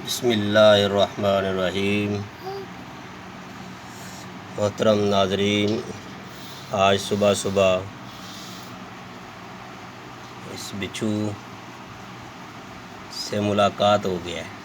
بسم اللہ الرحمن الرحیم۔ محترم ناظرین، آج صبح اس بچھو سے ملاقات ہو گیا ہے۔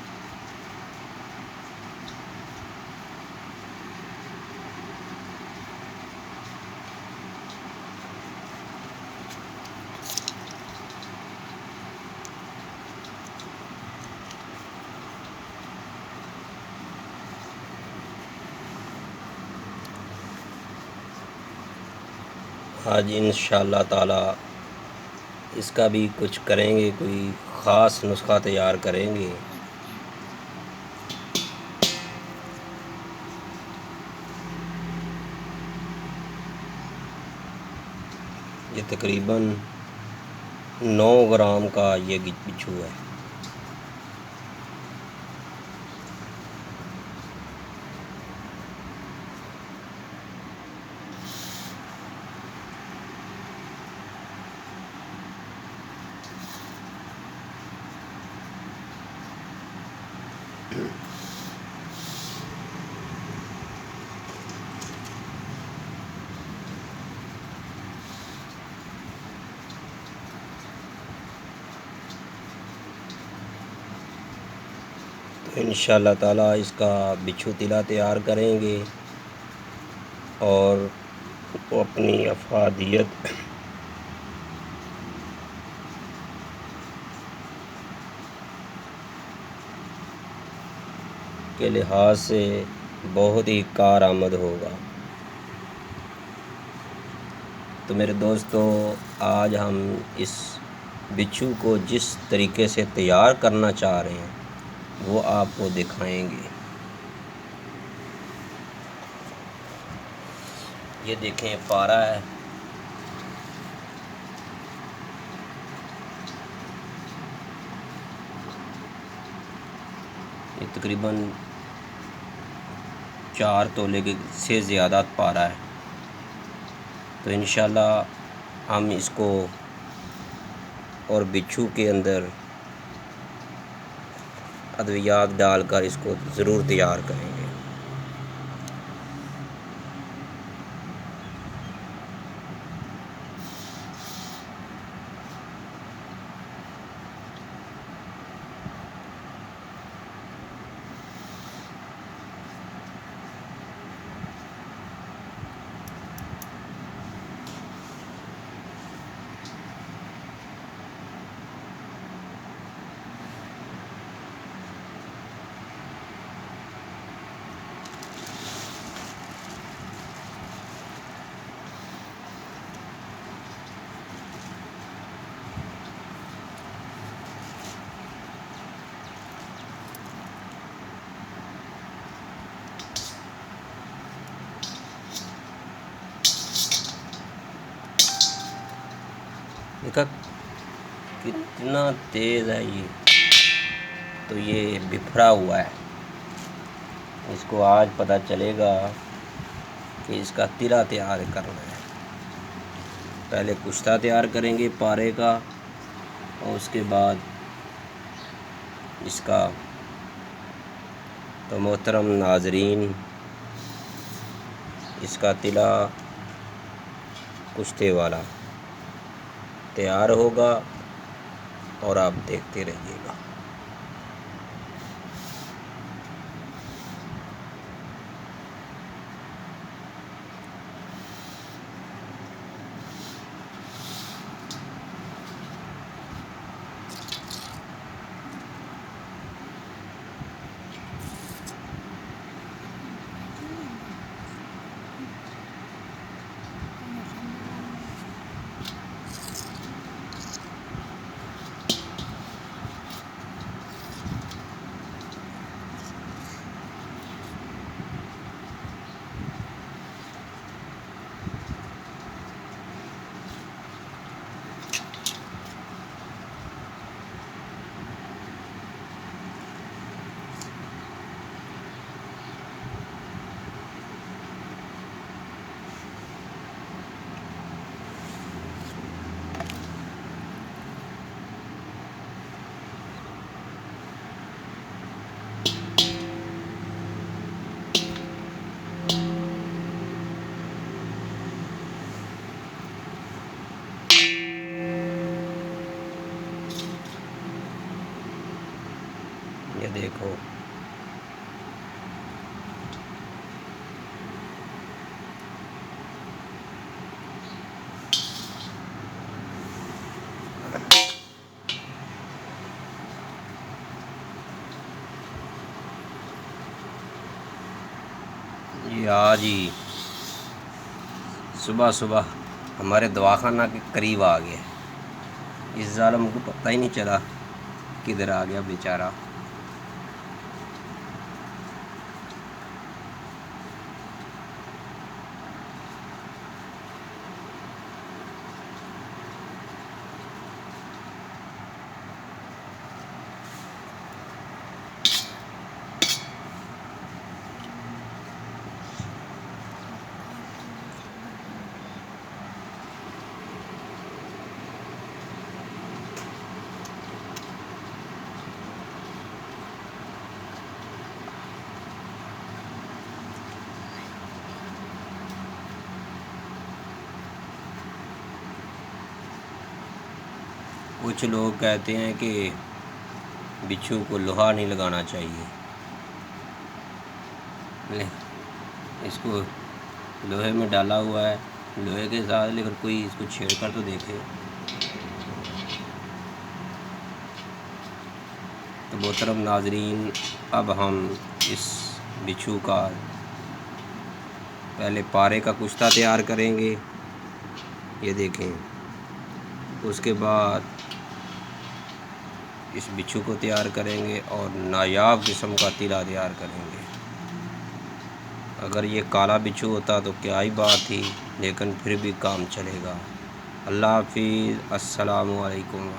آج انشاءاللہ تعالی اس کا بھی کچھ کریں گے، کوئی خاص نسخہ تیار کریں گے۔ یہ تقریباً 9 گرام کا یہ بچھو ہے۔ تو انشاءاللہ تعالی اس کا بچھو تلا تیار کریں گے اور وہ اپنی افادیت کے لحاظ سے بہت ہی کارآمد ہوگا۔ تو میرے دوستو، آج ہم اس بچھو کو جس طریقے سے تیار کرنا چاہ رہے ہیں وہ آپ کو دکھائیں گے۔ یہ دیکھیں، پارا ہے۔ یہ تقریباً 4 تولے سے زیادہ پارا ہے۔ تو انشاءاللہ ہم اس کو اور بچھو کے اندر ادویات ڈال کر اس کو ضرور تیار کریں گے۔ دیکھا کتنا تیز ہے یہ، تو یہ بکھرا ہوا ہے۔ اس کو آج پتہ چلے گا کہ اس کا تلا تیار کرنا ہے۔ پہلے کشتہ تیار کریں گے پارے کا، اور اس کے بعد اس کا۔ تو محترم ناظرین، اس کا تلا کشتے والا تیار ہوگا اور آپ دیکھتے رہیے گا۔ یہ دیکھو یہ آج ہی صبح صبح ہمارے دواخانہ کے قریب آ گیا. اس ظالم کو پتہ ہی نہیں چلا کدھر آ گیا بیچارہ. کچھ لوگ کہتے ہیں کہ بچھو کو لوہا نہیں لگانا چاہیے. اس کو لوہے میں ڈالا ہوا ہے لوہے کے ساتھ، لیکن کوئی اس کو چھیڑ کر تو دیکھے. تو محترم ناظرین، اب ہم اس بچھو کا پہلے پارے کا کشتہ تیار کریں گے. یہ دیکھیں، اس کے بعد اس بچھو کو تیار کریں گے اور نایاب قسم کا تلا تیار کریں گے. اگر یہ کالا بچھو ہوتا تو کیا ہی بات تھی، لیکن پھر بھی کام چلے گا. اللہ حافظ. السلام علیکم.